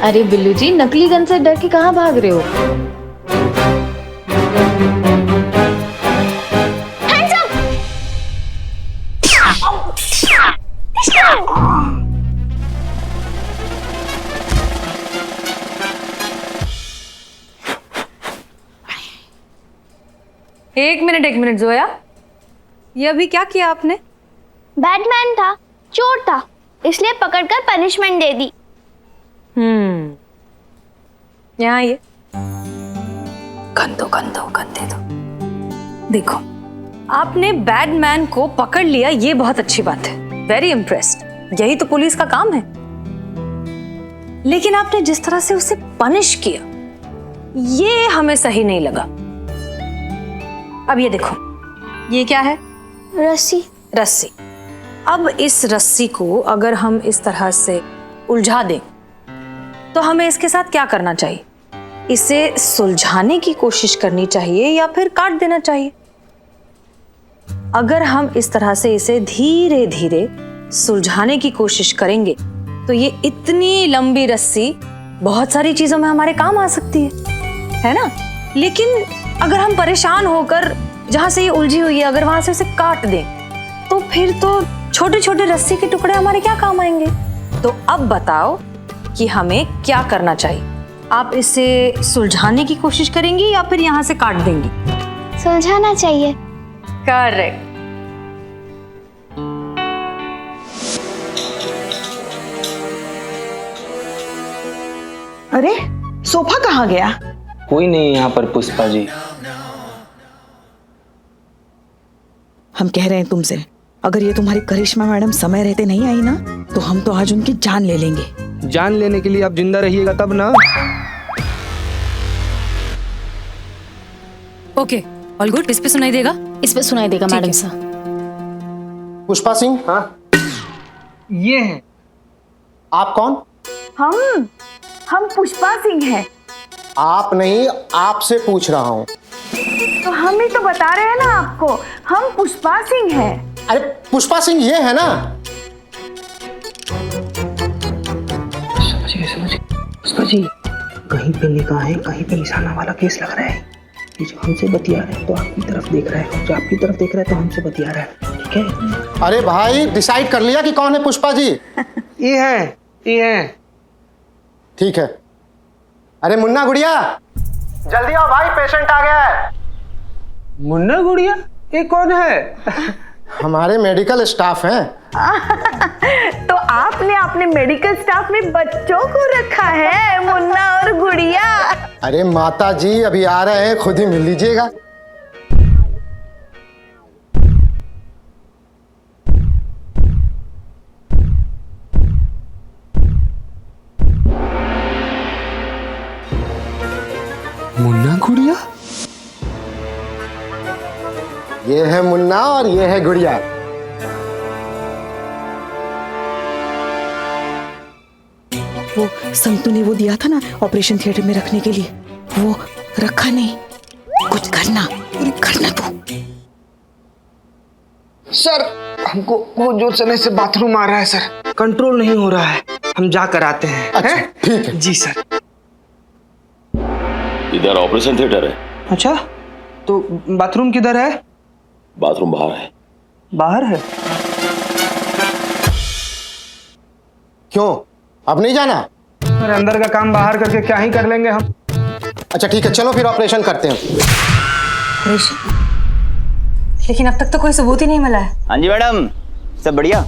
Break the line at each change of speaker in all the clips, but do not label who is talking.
अरे बिल्लू जी, नकली गन से डर के कहाँ भाग रहे हो?
एक मिनट जोया, ये अभी क्या किया आपने?
बैटमैन था, चोर था, इसलिए पकड़कर पनिशमेंट दे दी।
यहाँ ये गन दे दो। देखो, आपने बैटमैन को पकड़ लिया, ये बहुत अच्छी बात है। वेरी इम्प्रेस्ड, यही तो पुलिस का काम है। लेकिन आपने जिस तरह से उसे पनिश किया, ये हमें सही नहीं लगा। अब ये देखो, ये क्या है? रस्सी। अब इस रस्सी को अगर हम इस तरह से उलझा दें तो हमें इसके साथ क्या करना चाहिए? इसे सुलझाने की कोशिश करनी चाहिए या फिर काट देना चाहिए? अगर हम इस तरह से इसे धीरे धीरे सुलझाने की कोशिश करेंगे तो ये इतनी लंबी रस्सी बहुत सारी चीजों में हमारे काम आ सकती है ना? लेकिन अगर हम परेशान होकर जहां से ये उलझी हुई है, अगर वहां से उसे काट दें तो फिर तो छोटे छोटे रस्सी के टुकड़े हमारे क्या काम आएंगे? तो अब बताओ कि हमें क्या करना चाहिए? आप इसे सुलझाने की कोशिश करेंगी या फिर यहाँ से काट देंगी?
सुलझाना चाहिए।
करेक्ट।
अरे सोफा कहाँ गया?
कोई नहीं यहाँ पर पुष्पा जी।
हम कह रहे हैं तुमसे, अगर ये तुम्हारी करिश्मा मैडम समय रहते नहीं आई ना तो हम तो आज उनकी जान ले लेंगे।
जान लेने के लिए आप जिंदा रहिएगा तब ना।
Okay, all good. इस पे सुनाई देगा?
इस पे सुनाई देगा मैडम साहब।
पुष्पा सिंह।
हाँ, ये है।
आप कौन?
हम पुष्पा सिंह हैं।
आप नहीं, आपसे पूछ रहा हूँ।
तो हम ही तो बता रहे हैं ना आपको, हम पुष्पा सिंह हैं।
अरे पुष्पा सिंह ये है ना?
समझिए पुष्पा जी, कहीं पे निगाह है, कहीं पे निशाना वाला केस लग रहा है। ये जो हमसे बतिया रहा है तो आपकी तरफ देख रहा है, जो आपकी तरफ देख रहा है तो हमसे बतिया रहा है। ठीक है?
अरे भाई, डिसाइड कर लिया कि कौन है पुष्पा जी?
ये है।
ठीक है। अरे मुन्ना गुड़िया, जल्दी आओ भाई, पेशेंट आ गया है।
मुन्ना गुड़िया? ये कौन है?
हमारे मेडिकल स्टाफ हैं।
तो आपने अपने मेडिकल स्टाफ में बच्चों को रखा है, मुन्ना और गुड़िया।
अरे माता जी अभी आ रहे हैं, खुद ही मिल लीजिएगा।
मुन्ना गुड़िया?
ये है मुन्ना और ये है गुड़िया।
वो संतू ने वो दिया था ना ऑपरेशन थिएटर में रखने के लिए, वो रखा नहीं। कुछ करना तू।
सर, हमको बहुत जोर से बाथरूम आ रहा है सर, कंट्रोल नहीं हो रहा है। हम जाकर आते हैं।
अच्छा ठीक है।
जी सर।
इधर ऑपरेशन थिएटर है।
अच्छा, तो बाथरूम किधर है?
बाथरूम बाहर है।
बाहर है?
क्यों, अब नहीं जाना?
सर, अंदर का काम बाहर करके क्या ही कर लेंगे हम।
अच्छा ठीक है, चलो फिर ऑपरेशन करते हैं।
लेकिन अब तक तो कोई सबूत ही नहीं मिला है।
हाँ जी मैडम, सब बढ़िया।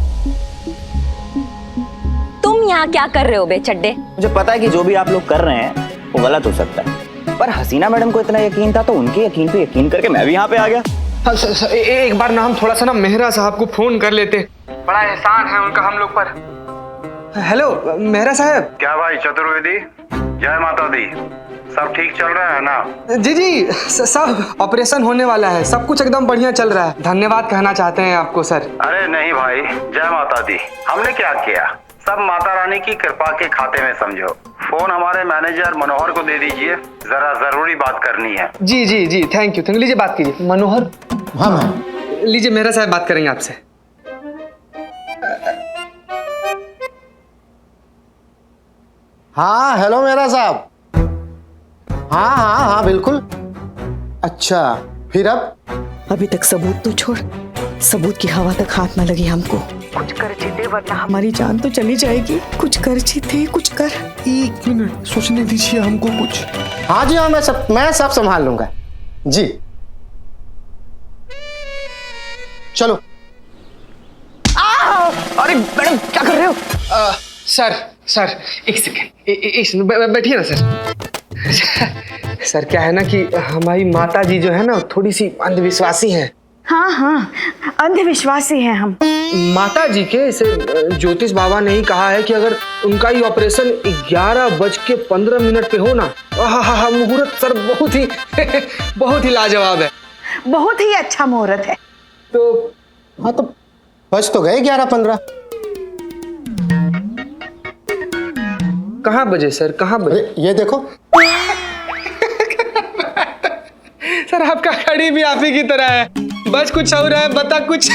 तुम यहाँ क्या कर रहे हो बेचड्डे?
मुझे पता है कि जो भी आप लोग कर रहे हैं वो गलत हो सकता है, पर हसीना मैडम को इतना यकीन था तो उनके यकीन पे यकीन करके मैं भी यहाँ पे आ गया।
हाँ, एक बार ना हम थोड़ा सा ना मेहरा साहब को फोन कर लेते, बड़ा एहसान है उनका हम लोग पर। हेलो मेहरा साहब।
क्या भाई चतुर्वेदी, जय माता दी, सब ठीक चल रहा है ना?
जी सब ऑपरेशन होने वाला है, सब कुछ एकदम बढ़िया चल रहा है। धन्यवाद कहना चाहते हैं आपको सर।
अरे नहीं भाई, जय माता दी। हमने क्या किया, सब माता रानी की कृपा के खाते में समझो। फोन हमारे मैनेजर मनोहर को दे दीजिए, जरा जरूरी बात करनी है।
जी थैंक यू। लीजिए बात कीजिए मनोहर।
हाँ मैम।
लीजिए मेहरा साहब बात करेंगे आपसे।
हाँ हेलो मेरा साहब। हाँ हाँ हाँ बिल्कुल। अच्छा फिर अब?
अभी तक सबूत तो छोड़, सबूत की हवा तक हाथ न लगी हमको। कुछ कर जीते वरना हमारी जान तो चली जाएगी। कुछ कर जीते, कुछ कर।
1 मिनट सोचने दीजिए हमको कुछ।
हाँ जी हाँ, मैं सब संभाल लूंगा जी। चलो।
अरे मैडम क्या कर रहे हो? सर एक सेकेंड, बैठिए ना सर। सर क्या है ना कि हमारी माता जी जो है ना थोड़ी सी अंधविश्वासी हैं।
हाँ, अंधविश्वासी हैं हम।
माता जी के इसे ज्योतिष बाबा ने ही कहा है कि अगर उनका ही ऑपरेशन 11:15 पे हो ना, मुहूर्त सर बहुत ही लाजवाब है।
बहुत ही अच्छा मुहूर्त है।
तो
हाँ तो बज तो गए 11:15।
कहाँ बजे सर, कहाँ बजे?
ये देखो।
सर आपका घड़ी भी आप ही की तरह है, बज कुछ हो रहा है, बता कुछ।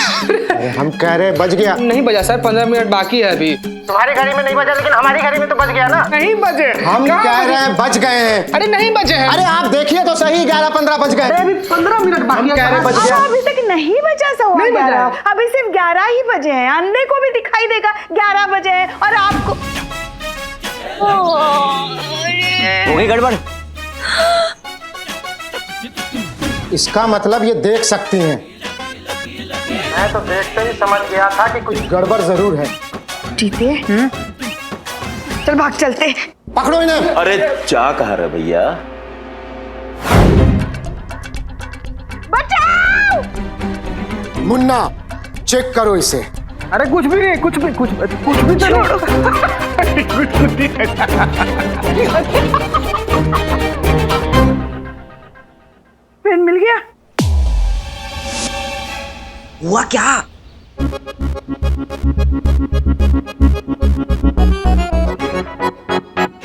हम कह रहे बज गया।
नहीं बजा सर, 15 मिनट बाकी है अभी।
तुम्हारी घड़ी में नहीं बजा, लेकिन हमारी घड़ी में तो बज गया ना।
नहीं बजे।
हम कह रहे हैं बज गए हैं।
अरे नहीं बजे हैं।
अरे आप देखिए तो सही, 11:15 बज गए।
अभी 15 मिनट बाकी है।
कह रहे बज गया।
अभी तक नहीं बजा सवा
नहीं बजा।
11, अभी सिर्फ 11 ही बजे हैं। अंधे को भी दिखाई देगा 11 बजे हैं और आपको
हो गई गड़बड़।
इसका मतलब ये देख सकती हैं। मैं तो देखते ही समझ गया था कि कुछ गड़बड़ जरूर है।
जीते चल भाग चलते।
पकड़ो इन्हें।
अरे क्या कह रहे भैया?
बचाओ!
मुन्ना चेक करो इसे।
अरे कुछ भी नहीं, कुछ भी तो
पेन मिल गया।
हुआ क्या?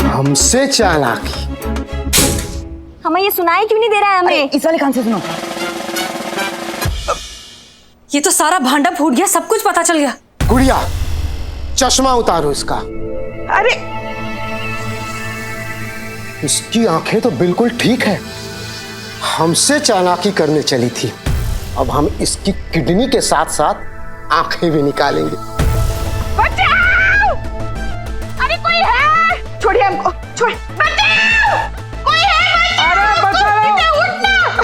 हमसे चालाकी।
हमें ये सुनाई क्यों नहीं दे रहा है हमें?
इस वाले कान से सुनो।
ये तो सारा भांडा फूट गया, सब कुछ पता चल गया।
गुड़िया चश्मा उतारो इसका।
अरे
इसकी आंखें तो बिल्कुल ठीक है। हमसे चालाकी करने चली थी, अब हम इसकी किडनी के साथ साथ आंखें भी निकालेंगे।
बचाओ! अरे कोई है? छोड़िए हमको, छोड़। बचाओ! कोई है?
अरे बचाओ!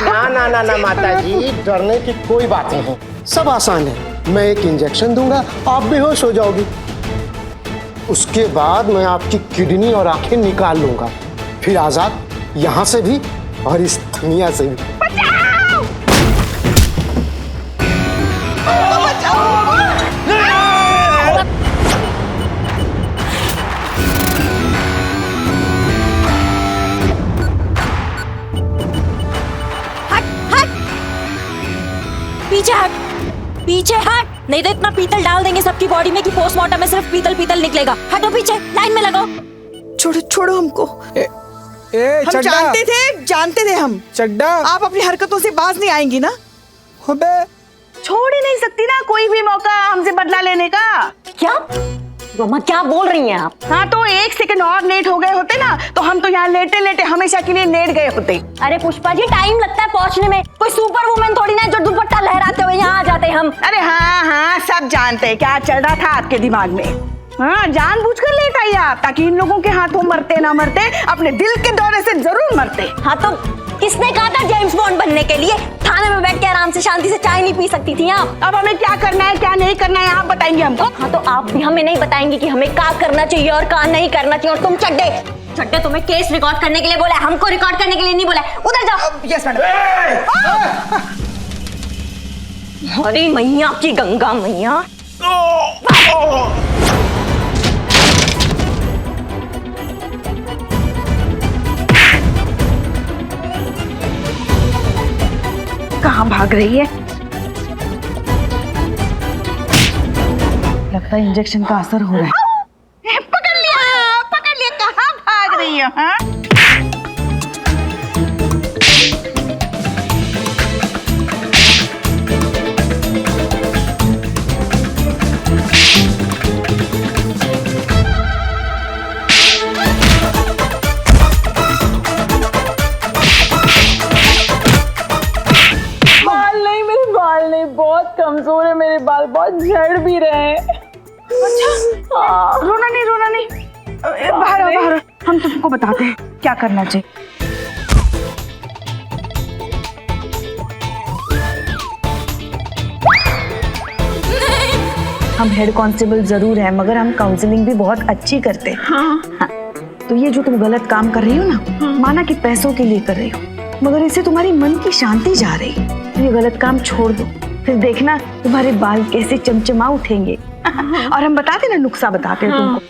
ना ना ना ना माता जी, डरने की कोई बात नहीं, सब आसान है। मैं एक इंजेक्शन दूंगा, आप बेहोश हो जाओगी। उसके बाद मैं आपकी किडनी और आंखें निकाल लूंगा, फिर आजाद यहां से भी और इस दुनिया से भी।
पीछे हट, नहीं तो इतना पीतल डाल देंगे सबकी बॉडी में कि पोस्टमार्टम में सिर्फ पीतल निकलेगा। हटो पीछे, लाइन में लगाओ।
छोड़ो हमको। हम जानते थे हम।
चड्डा
आप अपनी हरकतों से बाज नहीं आएंगी ना।
अबे
छोड़ ही नहीं सकती ना कोई भी मौका हमसे बदला लेने का।
क्या रोमा, क्या बोल रही हैं आप?
हाँ तो 1 सेकंड और लेट हो गए होते ना तो हम तो यहाँ लेटे लेटे हमेशा के लिए लेट गए होते।
अरे पुष्पा जी, टाइम लगता है पहुंचने में। कोई सुपर वुमेन थोड़ी ना जो दुपट्टा लहराते हुए यहाँ आ जाते हम।
अरे हाँ सब जानते हैं क्या चल रहा था आपके दिमाग में। हाँ जानबूझकर लेट आई आप, ताकि इन लोगों के हाथों मरते ना मरते अपने दिल के दौरे से जरूर मरते।
हाँ तो किसने कहा था जेम्स बॉन्ड बनने के लिए? थाने में बैठ के आराम से शांति से चाय नहीं पी सकती थी आप?
अब हमें क्या करना है क्या नहीं करना है आप बताएंगे हमको।
हाँ तो आप भी हमें नहीं बताएंगे कि हमें क्या करना चाहिए और क्या नहीं करना चाहिए। और तुम चड्डे तुम्हें केस रिकॉर्ड करने के लिए बोला, हमको रिकॉर्ड करने के लिए नहीं बोला। उधर जाओ।
Yes madam.
अरे मैया की गंगा मैया।
कहाँ भाग रही है? लगता है इंजेक्शन का असर हो रहा है। पकड़ लिया कहाँ भाग रही है? हाँ? बहुत कमजोर है मेरे बाल, बहुत झड़ भी रहे हैं। अच्छा हाँ। रोना नहीं बाहर आओ, बाहर आओ। हम तुमको बताते हैं क्या करना चाहिए। हम हेड कांस्टेबल जरूर हैं, मगर हम काउंसलिंग भी बहुत अच्छी करते हैं। हाँ। तो ये जो तुम गलत काम कर रही हो ना, माना कि पैसों के लिए कर रही हो, मगर इससे तुम्हारी मन की शांति जा रही है। तो ये गलत काम छोड़ दो, फिर देखना तुम्हारे बाल कैसे चमचमा उठेंगे। और हम बताते ना, नुस्खा बताते हैं तुमको।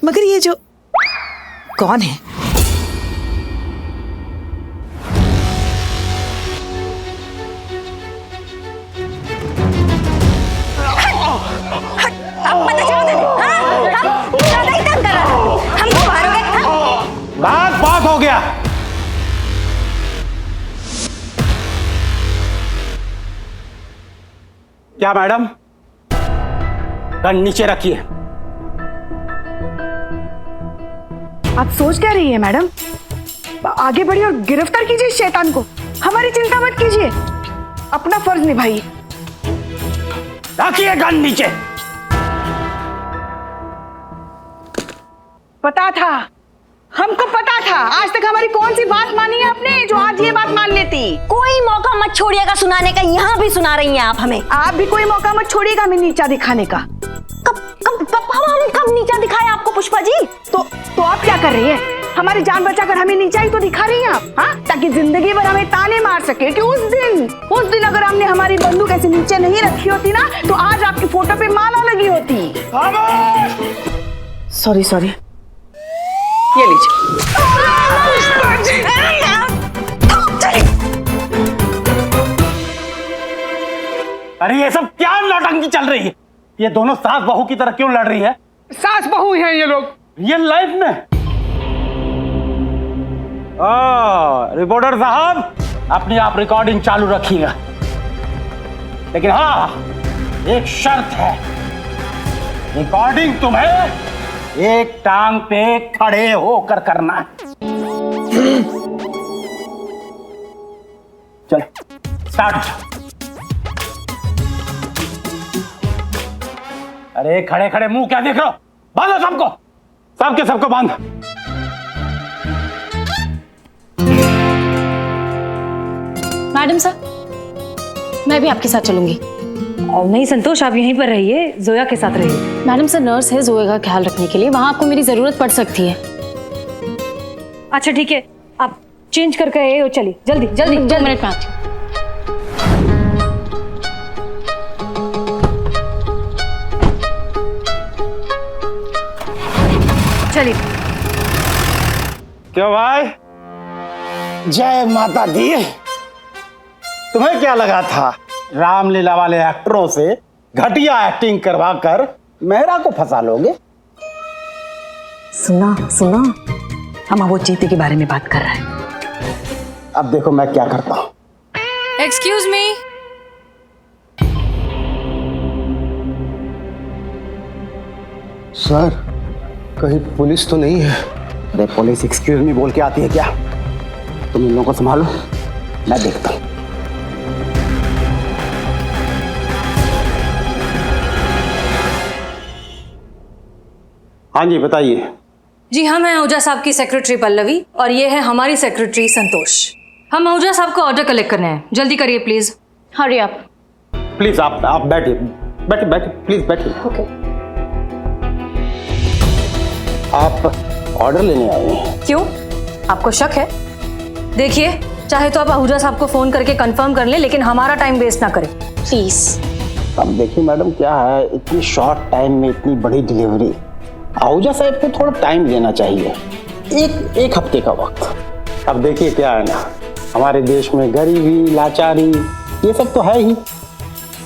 मगर ये जो कौन है?
बात हो गया। क्या मैडम, गन नीचे रखिए।
आप सोच क्या रही है मैडम? आगे बढ़िए और गिरफ्तार कीजिए इस शैतान को। हमारी चिंता मत कीजिए, अपना फर्ज निभाइए।
रखिए गन नीचे।
पता था, हमको पता था। आज तक हमारी कौन सी बात मानी है आपने जो आज ये बात मान लेती?
कोई मौका मत छोड़िएगा सुनाने का, यहाँ भी सुना रही हैं आप हमें।
आप भी कोई मौका मत छोड़िएगा हमें नीचा दिखाने का।
हम कब नीचा दिखाए आपको पुष्पा जी?
तो आप क्या कर रही है? हमारी जान बचाकर हमें नीचा ही तो दिखा रही हैं आप, हाँ? ताकि जिंदगी भर हमें ताने मार सके कि उस दिन अगर हमने हमारी बंदूक ऐसे नीचे नहीं रखी होती ना, तो आज आपकी फोटो पे माला लगी होती। सॉरी, ये लीजिए।
अरे ये सब क्या नौटंकी चल रही है? ये दोनों सास बहू की तरह क्यों लड़ रही है?
सास बहू हैं ये लोग।
ये लाइफ में। रिपोर्टर साहब, अपनी आप रिकॉर्डिंग चालू रखिएगा, लेकिन हाँ एक शर्त है, रिकॉर्डिंग तुम्हें एक टांग पे खड़े होकर करना है। चलो स्टार्ट। अरे खड़े खड़े मुंह क्या देख रहे हो? बांधो सबको बांध।
मैडम सर, मैं भी आपके साथ चलूंगी।
और नहीं संतोष, आप यहीं पर रहिए, जोया के साथ रहिए।
मैडम सर नर्स है जोया का ख्याल रखने के लिए, वहां आपको मेरी जरूरत पड़ सकती है।
अच्छा ठीक है, आप चेंज करके आए हो, चलिए जल्दी
2 मिनट में आती हूँ।
चलिए।
क्यों भाई? जय माता दी। तुम्हें क्या लगा था रामलीला वाले एक्टरों से घटिया एक्टिंग करवा कर मेहरा को फंसा लोगे?
सुना, हम वो चीते के बारे में बात कर रहे हैं।
अब देखो मैं क्या करता हूँ।
Excuse me.
सर, कहीं पुलिस तो नहीं है? अरे पुलिस एक्सक्यूज मी बोल के आती है क्या? तुम इन लोगों को संभालो, मैं देखता हूँ। हाँ जी बताइए।
जी हाँ, मैं आहूजा साहब की सेक्रेटरी पल्लवी और ये है हमारी सेक्रेटरी संतोष। हम आहूजा साहब को ऑर्डर कलेक्ट करने हैं, जल्दी करिए प्लीज।
हरी आप।
प्लीज आप बैठिए प्लीज बैठिए।
ओके।
आप ऑर्डर लेने आए हैं?
क्यों, आपको शक है? देखिए, चाहे तो आप आहूजा साहब को फोन करके कंफर्म कर लें, लेकिन हमारा टाइम वेस्ट ना करें प्लीज।
अब देखिए मैडम, क्या है इतनी शॉर्ट टाइम में इतनी बड़ी डिलीवरी, आहूजा साहब को थोड़ा टाइम लेना चाहिए, एक हफ्ते का वक्त। अब देखिए क्या है ना, हमारे देश में गरीबी, लाचारी ये सब तो है ही,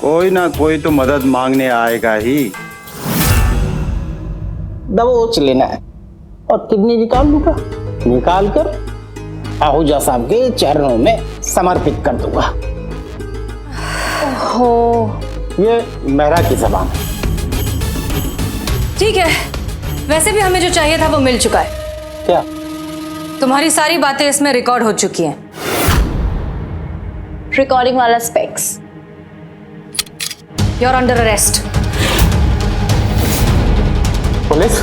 कोई ना कोई तो मदद मांगने आएगा ही।
दबोच लेना है और किडनी निकाल लूंगा, निकाल कर आहूजा साहब के चरणों में समर्पित कर दूंगा।
हो
ये मेहरा की जबान है।
ठीक है, वैसे भी हमें जो चाहिए था वो मिल चुका है।
क्या?
तुम्हारी सारी बातें इसमें रिकॉर्ड हो चुकी हैं।
रिकॉर्डिंग वाला specs.
You are under arrest.
Police?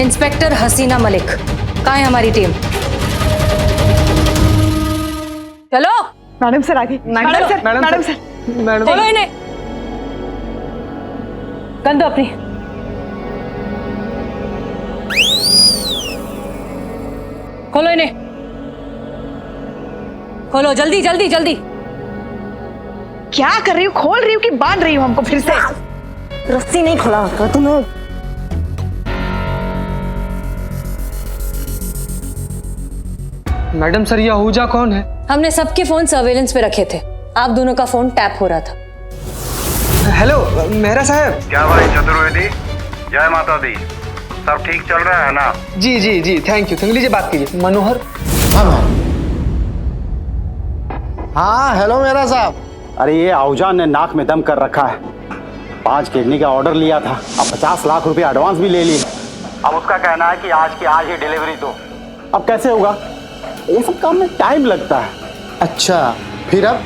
Inspector Hasina Malik, कहाँ है हमारी टीम? चलो।
मैडम सर आगे। मैडम सर, मैडम सर,
चलो इन्हें। गन दो अपनी। खोलो इन्हें, खोलो जल्दी जल्दी जल्दी।
क्या कर रही हूँ? खोल रही हूँ कि बांध रही हूँ हमको फिर से?
रस्सी नहीं खुला तुम्हें।
मैडम सर, ये आहूजा कौन है?
हमने सबके फोन सर्वेलेंस पे रखे थे, आप दोनों का फोन टैप हो रहा था।
हेलो मेहरा साहब।
क्या भाई चतुर्वेदी, जय माता दी, सब ठीक चल रहा है ना?
जी जी जी, थैंक यू। लीजिए बात कीजिए। मनोहर।
हाँ हेलो मेरा साहब।
अरे ये आहूजा ने नाक में दम कर रखा है। 5 किडनी का ऑर्डर लिया था, अब 50 लाख रुपए एडवांस भी ले लिए। अब उसका कहना है कि आज की आज ही डिलीवरी दो। अब कैसे होगा? ये सब काम में टाइम लगता है।
अच्छा फिर अब?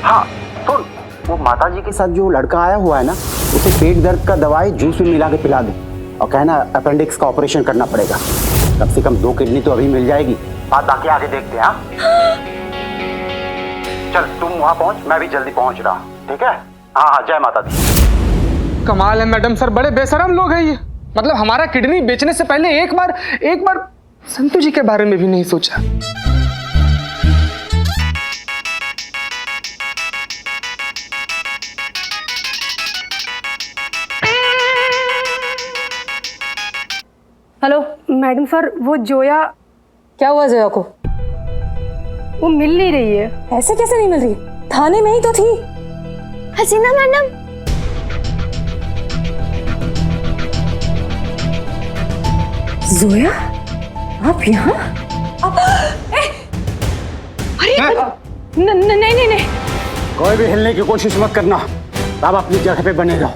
हाँ सुन, वो माताजी के साथ जो लड़का आया हुआ है ना, उसे पेट दर्द का दवाई जूस में मिला के पिला दे और कहना अपेंडिक्स का ऑपरेशन करना पड़ेगा। कम से कम 2 किडनी तो अभी मिल जाएगी। बात बाकी आगे देखते हैं। हाँ चल तुम वहां पहुंच, मैं भी जल्दी पहुंच रहा हूँ। ठीक है? हाँ हाँ, जय माता दी।
कमाल है मैडम सर, बड़े बेशरम लोग हैं ये। मतलब हमारा किडनी बेचने से पहले एक बार संतू जी के बारे में भी नहीं सोचा।
हेलो
मैडम सर, वो जोया।
क्या हुआ जोया को?
वो मिल नहीं रही है।
ऐसे कैसे नहीं मिल रही? थाने में ही तो थी।
हसीना मैडम।
जोया, आप यहाँ? अरे नहीं।
कोई भी हिलने की कोशिश मत करना, आप अपनी जगह पे बने रहो।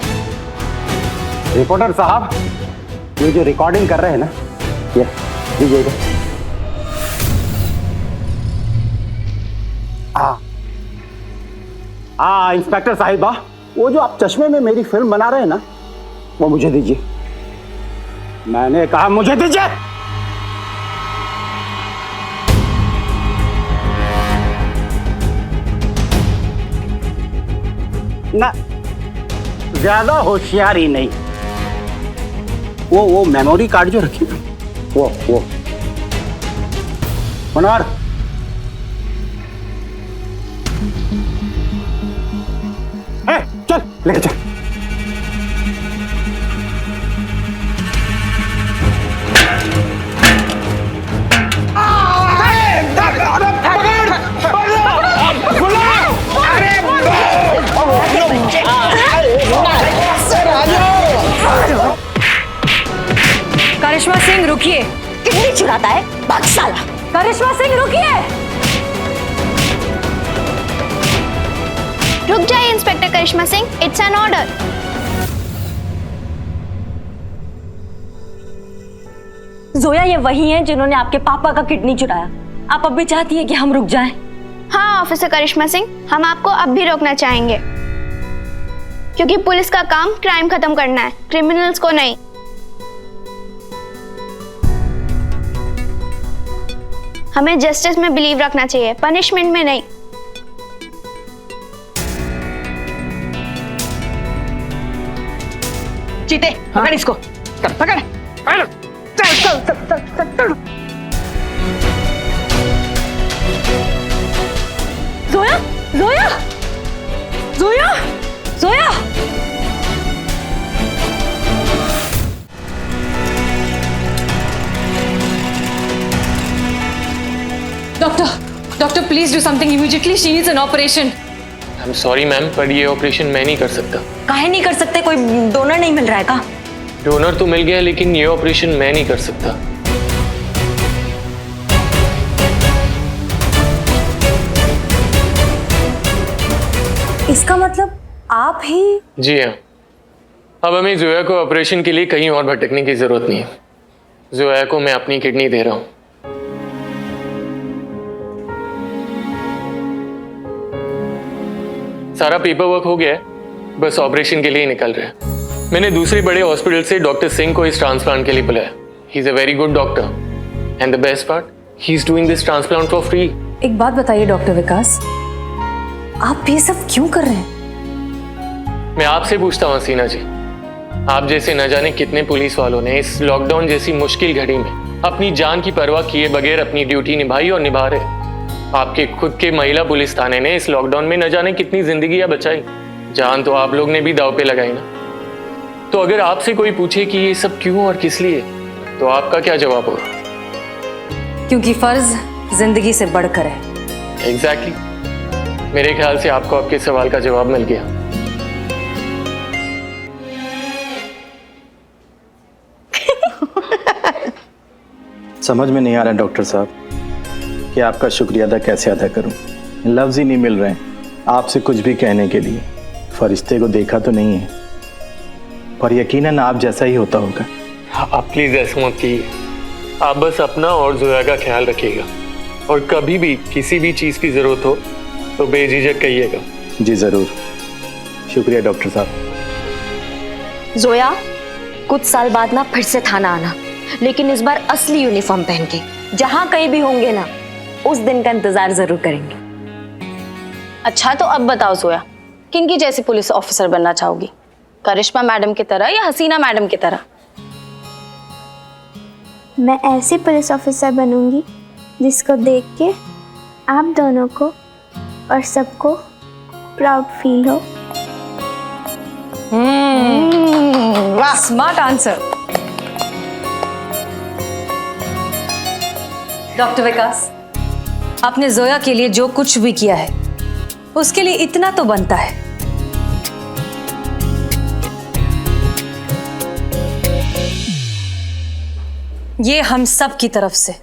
रिपोर्टर साहब, ये जो रिकॉर्डिंग कर रहे हैं ना, ये लीजिएगा। इंस्पेक्टर साहिबा, वो जो आप चश्मे में मेरी फिल्म बना रहे हैं ना, वो मुझे दीजिए। मैंने कहा मुझे दीजिए। ना ज्यादा होशियारी नहीं। वो मेमोरी कार्ड जो रखी ना, वो मनोहर, चल लेके चल।
करिश्मा सिंह रुकिए।
कितनी चुराता है भाग साला।
करिश्मा सिंह रुकिए।
रुक जाइए inspector Karishma Singh, it's an order.
Zoya ये वही है जिन्होंने आपके पापा का किडनी चुराया। आप अब भी चाहती है कि हम रुक जाएं?
हाँ ऑफिसर करिश्मा सिंह, हम आपको अब भी रोकना चाहेंगे, क्योंकि पुलिस का काम क्राइम खत्म करना है, क्रिमिनल्स को नहीं। हमें जस्टिस में बिलीव रखना चाहिए, पनिशमेंट में नहीं।
चीते, पकड़ इसको। पकड़। चल।
Zoya, Zoya, Zoya, Zoya. Doctor please do something immediately, she needs an operation.
I am sorry ma'am, पर ये ऑपरेशन मैं नहीं कर सकता।
काहे नहीं कर सकते? कोई डोनर नहीं मिल रहा है का?
डोनर तो मिल गया, लेकिन ये ऑपरेशन मैं नहीं कर सकता।
इसका मतलब
आप ही?
जी हाँ, अब हमें जोया को ऑपरेशन के लिए कहीं और भटकने की जरूरत नहीं है। जोया को मैं अपनी किडनी दे रहा हूँ। सारा पेपर वर्क हो गया है, बस ऑपरेशन के लिए निकल रहे हैं। मैंने दूसरे बड़े हॉस्पिटल से डॉक्टर सिंह को इस ट्रांसप्लांट के लिए बुलाया। He is a very good doctor and the best part, he is doing this transplant for free.
एक बात बताइए डॉक्टर विकास, आप ये सब क्यों कर रहे हैं?
मैं आपसे पूछता हूँ हसीना जी, आप जैसे न जाने कितने पुलिस वालों ने इस लॉकडाउन जैसी मुश्किल घड़ी में अपनी जान की परवाह किए बगैर अपनी ड्यूटी निभाई और निभा रहे। आपके खुद के महिला पुलिस थाने ने इस लॉकडाउन में न जाने कितनी जिंदगियां बचाई। जान तो आप लोग ने भी दांव पे लगाई ना। तो अगर आपसे कोई पूछे कि ये सब क्यों और किस लिए, तो आपका क्या जवाब होगा?
क्योंकि फर्ज जिंदगी से बढ़कर है।
एग्जैक्टली। मेरे ख्याल से आपको आपके सवाल का जवाब मिल गया।
समझ में नहीं आ रहा डॉक्टर साहब कि आपका शुक्रिया अदा कैसे अदा करूं। लफ्ज ही नहीं मिल रहे हैं आपसे कुछ भी कहने के लिए। फरिश्ते को देखा तो नहीं है, पर यकीनन आप जैसा ही होता होगा।
आप प्लीज ऐसा मत कीजिए। आप बस अपना और जोया का ख्याल रखिएगा, और कभी भी किसी भी चीज की जरूरत हो तो बेझिझक कहिएगा।
जी जरूर, शुक्रिया डॉक्टर साहब।
जोया, कुछ साल बाद ना फिर से थाना आना, लेकिन इस बार असली यूनिफॉर्म पहन के। जहां कहीं भी होंगे ना, उस दिन का इंतजार जरूर करेंगे।
अच्छा, तो अब बताओ जोया, किनकी जैसी पुलिस ऑफिसर बनना चाहोगी? करिश्मा मैडम की तरह या हसीना मैडम की तरह?
मैं ऐसी पुलिस ऑफिसर बनूंगी जिसको देख के आप दोनों को और सबको प्राउड फील हो।
वाह, स्मार्ट आंसर। डॉक्टर विकास, आपने जोया के लिए जो कुछ भी किया है उसके लिए इतना तो बनता है। ये हम सब की तरफ से